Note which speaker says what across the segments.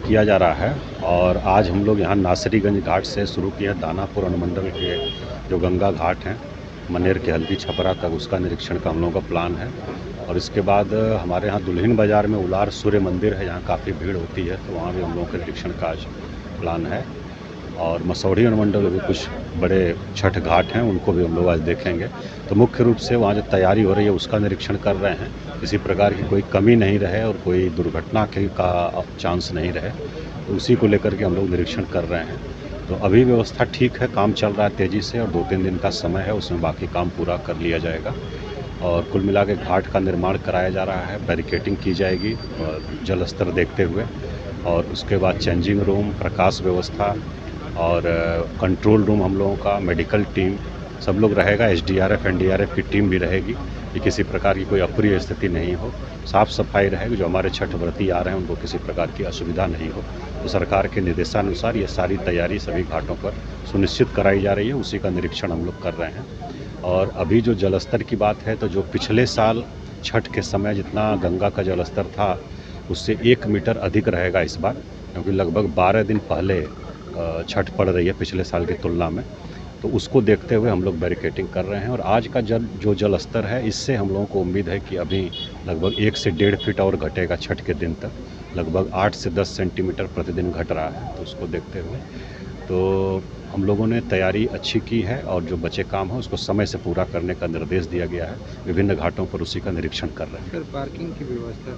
Speaker 1: किया जा रहा है और आज हम लोग यहाँ नासरीगंज घाट से शुरू किए हैं। दानापुर अनुमंडल के जो गंगा घाट हैं, मनेर के हल्दी छपरा तक, उसका निरीक्षण का हम लोगों का प्लान है। और इसके बाद हमारे यहाँ दुल्हिन बाज़ार में उलार सूर्य मंदिर है, जहाँ काफ़ी भीड़ होती है, तो वहाँ भी हम लोगों के निरीक्षण का आज प्लान है। और मसौढ़ी अनुमंडल में भी कुछ बड़े छठ घाट हैं, उनको भी हम लोग आज देखेंगे। तो मुख्य रूप से वहाँ जो तैयारी हो रही है उसका निरीक्षण कर रहे हैं, किसी प्रकार की कोई कमी नहीं रहे और कोई दुर्घटना का चांस नहीं रहे, तो उसी को लेकर के हम लोग निरीक्षण कर रहे हैं। तो अभी व्यवस्था ठीक है, काम चल रहा है तेज़ी से और 2-3 दिन का समय है, उसमें बाकी काम पूरा कर लिया जाएगा। और कुल मिला के घाट का निर्माण कराया जा रहा है, बैरिकेटिंग की जाएगी जल स्तर देखते हुए, और उसके बाद चेंजिंग रूम, प्रकाश व्यवस्था और कंट्रोल रूम हम लोगों का, मेडिकल टीम सब लोग रहेगा, एसडीआरएफ एनडीआरएफ की टीम भी रहेगी कि किसी प्रकार की कोई अप्रिय स्थिति नहीं हो, साफ़ सफाई रहेगी, जो हमारे छठ व्रती आ रहे हैं उनको किसी प्रकार की असुविधा नहीं हो। तो सरकार के निर्देशानुसार ये सारी तैयारी सभी घाटों पर सुनिश्चित कराई जा रही है, उसी का निरीक्षण हम लोग कर रहे हैं। और अभी जो जलस्तर की बात है, तो जो पिछले साल छठ के समय जितना गंगा का जलस्तर था उससे 1 मीटर अधिक रहेगा इस बार, क्योंकि लगभग 12 दिन पहले छठ पड़ रही है पिछले साल की तुलना में। तो उसको देखते हुए हम लोग बैरिकेटिंग कर रहे हैं। और आज का जो जल स्तर है, इससे हम लोगों को उम्मीद है कि अभी लगभग 1 से 1.5 फीट और घटेगा छठ के दिन तक, लगभग 8 से 10 सेंटीमीटर प्रतिदिन घट रहा है। तो उसको देखते हुए तो हम लोगों ने तैयारी अच्छी की है और जो बचे काम है उसको समय से पूरा करने का निर्देश दिया गया है। विभिन्न घाटों पर उसी का निरीक्षण कर रहे हैं।
Speaker 2: सर, पार्किंग की व्यवस्था?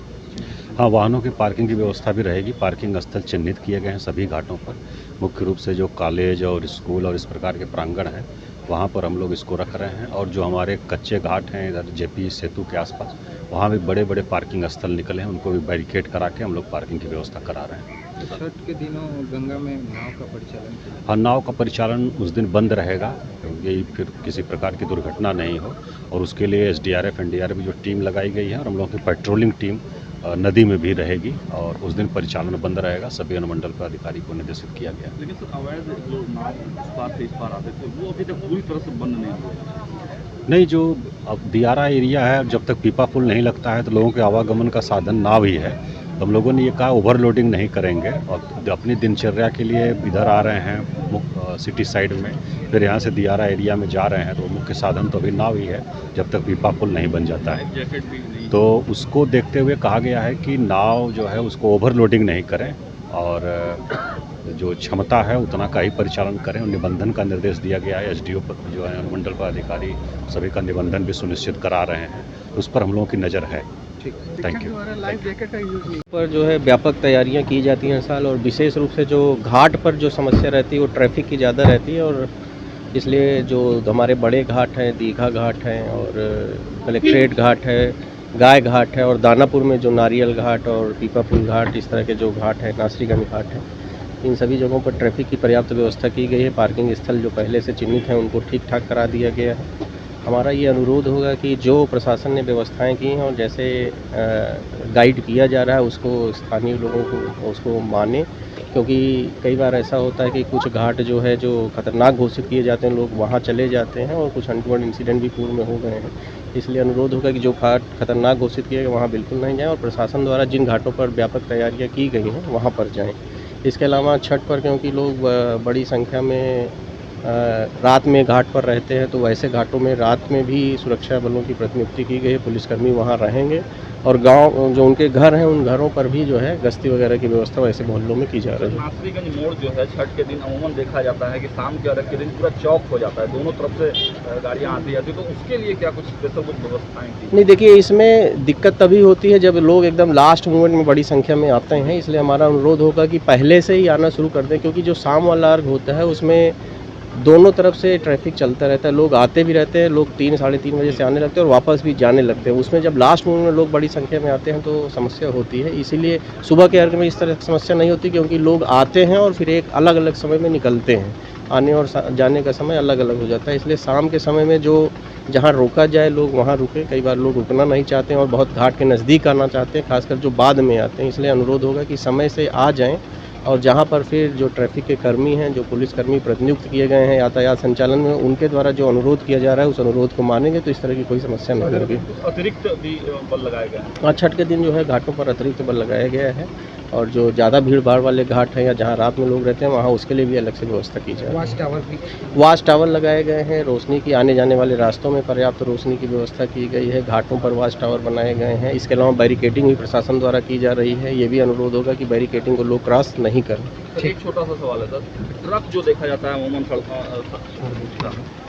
Speaker 1: हाँ, वाहनों की पार्किंग की व्यवस्था भी रहेगी। पार्किंग स्थल चिन्हित किए गए हैं सभी घाटों पर। मुख्य रूप से जो कॉलेज और स्कूल और इस प्रकार के प्रांगण हैं, वहाँ पर हम लोग इसको रख रहे हैं। और जो हमारे कच्चे घाट हैं इधर जेपी सेतु के आसपास, वहाँ भी बड़े बड़े पार्किंग स्थल निकले हैं, उनको भी बैरिकेड करा के हम लोग पार्किंग की व्यवस्था करा रहे हैं।
Speaker 2: तो छठ के दिनों गंगा में नाव का परिचालन?
Speaker 1: हाँ, नाव का परिचालन उस दिन बंद रहेगा, क्योंकि फिर किसी प्रकार की दुर्घटना नहीं हो, और उसके लिए एसडीआरएफ एनडीआरएफ की जो टीम लगाई गई है और हम लोगों की पेट्रोलिंग टीम नदी में भी रहेगी, और उस दिन परिचालन बंद रहेगा। सभी अनुमंडल के अधिकारी को निर्देशित किया गया।
Speaker 3: लेकिन सर, अवैध जो नाव उस पार से इस पार आते थे वो अभी तक पूरी तरह से बंद नहीं हुआ?
Speaker 1: नहीं, जो अब दियारा एरिया है, जब तक पीपा पुल नहीं लगता है तो लोगों के आवागमन का साधन नाव ही है। तो हम लोगों ने ये कहा ओवरलोडिंग नहीं करेंगे, और अपनी दिनचर्या के लिए इधर आ रहे हैं सिटी साइड में, फिर यहाँ से दियारा एरिया में जा रहे हैं, तो मुख्य साधन तो अभी नाव ही है जब तक पीपा पुल नहीं बन जाता है।
Speaker 3: जैकेट भी नहीं?
Speaker 1: तो उसको देखते हुए कहा गया है कि नाव जो है उसको ओवरलोडिंग नहीं करें, और जो क्षमता है उतना का ही परिचालन करें। और निबंधन का निर्देश दिया गया है। एसडीओ पर जो है अनुमंडल पर अधिकारी सभी का निबंधन भी सुनिश्चित करा रहे हैं, उस पर हम लोगों की नज़र है।
Speaker 2: ठीक,
Speaker 1: थैंक यू।
Speaker 2: लाइफ जैकेट का यूज नहीं
Speaker 4: पर जो है व्यापक तैयारियां की जाती हैं हर साल, और विशेष रूप से जो घाट पर जो समस्या रहती है वो ट्रैफिक की ज़्यादा रहती है, और इसलिए जो हमारे बड़े घाट हैं, दीघा घाट हैं और कलेक्ट्रेट घाट है, गाय घाट है, और दानापुर में जो नारियल घाट और पीपापुल घाट, इस तरह के जो घाट है, नासरीगंज घाट है, इन सभी जगहों पर ट्रैफिक की पर्याप्त व्यवस्था की गई है। पार्किंग स्थल जो पहले से चिन्हित हैं उनको ठीक ठाक करा दिया गया है। हमारा ये अनुरोध होगा कि जो प्रशासन ने व्यवस्थाएं की हैं और जैसे गाइड किया जा रहा है उसको स्थानीय लोगों को उसको माने, क्योंकि कई बार ऐसा होता है कि कुछ घाट जो है जो खतरनाक घोषित किए जाते हैं, लोग वहाँ चले जाते हैं और कुछ अनटोवर्ड इंसिडेंट भी पूर्व में हो गए हैं। इसलिए अनुरोध होगा कि जो घाट खतरनाक घोषित किए गए वहाँ बिल्कुल नहीं जाएं, और प्रशासन द्वारा जिन घाटों पर व्यापक तैयारियाँ की गई हैं वहाँ पर जाएँ। इसके अलावा छठ पर क्योंकि लोग बड़ी संख्या में रात में घाट पर रहते हैं, तो वैसे घाटों में रात में भी सुरक्षा बलों की प्रतिनियुक्ति की गई है। पुलिसकर्मी वहाँ रहेंगे, और गांव जो उनके घर हैं उन घरों पर भी जो है गश्ती वगैरह की व्यवस्था वैसे मोहल्लों में की जा रही है।
Speaker 3: नासरीगंज मोड़ जो है छठ के दिन अमूमन देखा जाता है कि शाम के अर्घ के दिन पूरा चौक हो जाता है, दोनों तरफ से गाड़ियाँ आती जाती है, तो उसके लिए क्या कुछ स्पेशल कुछ व्यवस्थाएं की?
Speaker 4: नहीं, देखिए, इसमें दिक्कत तभी होती है जब लोग एकदम लास्ट मोमेंट में बड़ी संख्या में आते हैं। इसलिए हमारा अनुरोध होगा कि पहले से ही आना शुरू कर दें, क्योंकि जो शाम वाला अर्घ होता है उसमें दोनों तरफ से ट्रैफिक चलता रहता है, लोग आते भी रहते हैं, लोग 3 साढ़े 3 बजे से आने लगते हैं और वापस भी जाने लगते हैं। उसमें जब लास्ट मोमेंट में लोग बड़ी संख्या में आते हैं तो समस्या होती है। इसीलिए सुबह के अर्घ में इस तरह की समस्या नहीं होती, क्योंकि लोग आते हैं और फिर एक अलग अलग समय में निकलते हैं, आने और जाने का समय अलग अलग हो जाता है। इसलिए शाम के समय में जो जहाँ रोका जाए लोग वहाँ रुके। कई बार लोग रुकना नहीं चाहते हैं और बहुत घाट के नज़दीक आना चाहते हैं, खासकर जो बाद में आते हैं। इसलिए अनुरोध होगा कि समय से आ जाएँ और जहाँ पर फिर जो ट्रैफिक के कर्मी हैं, जो पुलिसकर्मी प्रतिनियुक्त किए गए हैं यातायात संचालन में, उनके द्वारा जो अनुरोध किया जा रहा है उस अनुरोध को मानेंगे तो इस तरह की कोई समस्या नहीं होगी।
Speaker 3: अतिरिक्त भी बल लगाए गए हैं।
Speaker 4: हाँ, छठ के दिन जो है घाटों पर अतिरिक्त बल लगाया गया है और जो ज़्यादा भीड़ भाड़ वाले घाट हैं या जहाँ रात में लोग रहते हैं वहाँ उसके लिए भी अलग से व्यवस्था की जाए।
Speaker 2: वाच टावर भी
Speaker 4: वाच टावर लगाए गए हैं, रोशनी की आने जाने वाले रास्तों में पर्याप्त रोशनी की व्यवस्था की गई है, घाटों पर वाच टावर बनाए गए हैं। इसके अलावा बैरिकेडिंग भी प्रशासन द्वारा की जा रही है। ये भी अनुरोध होगा कि बैरिकेडिंग को लोग क्रॉस नहीं करें।
Speaker 3: एक छोटा सा सवाल है सर, ट्रक जो देखा जाता है अमूमन सड़कों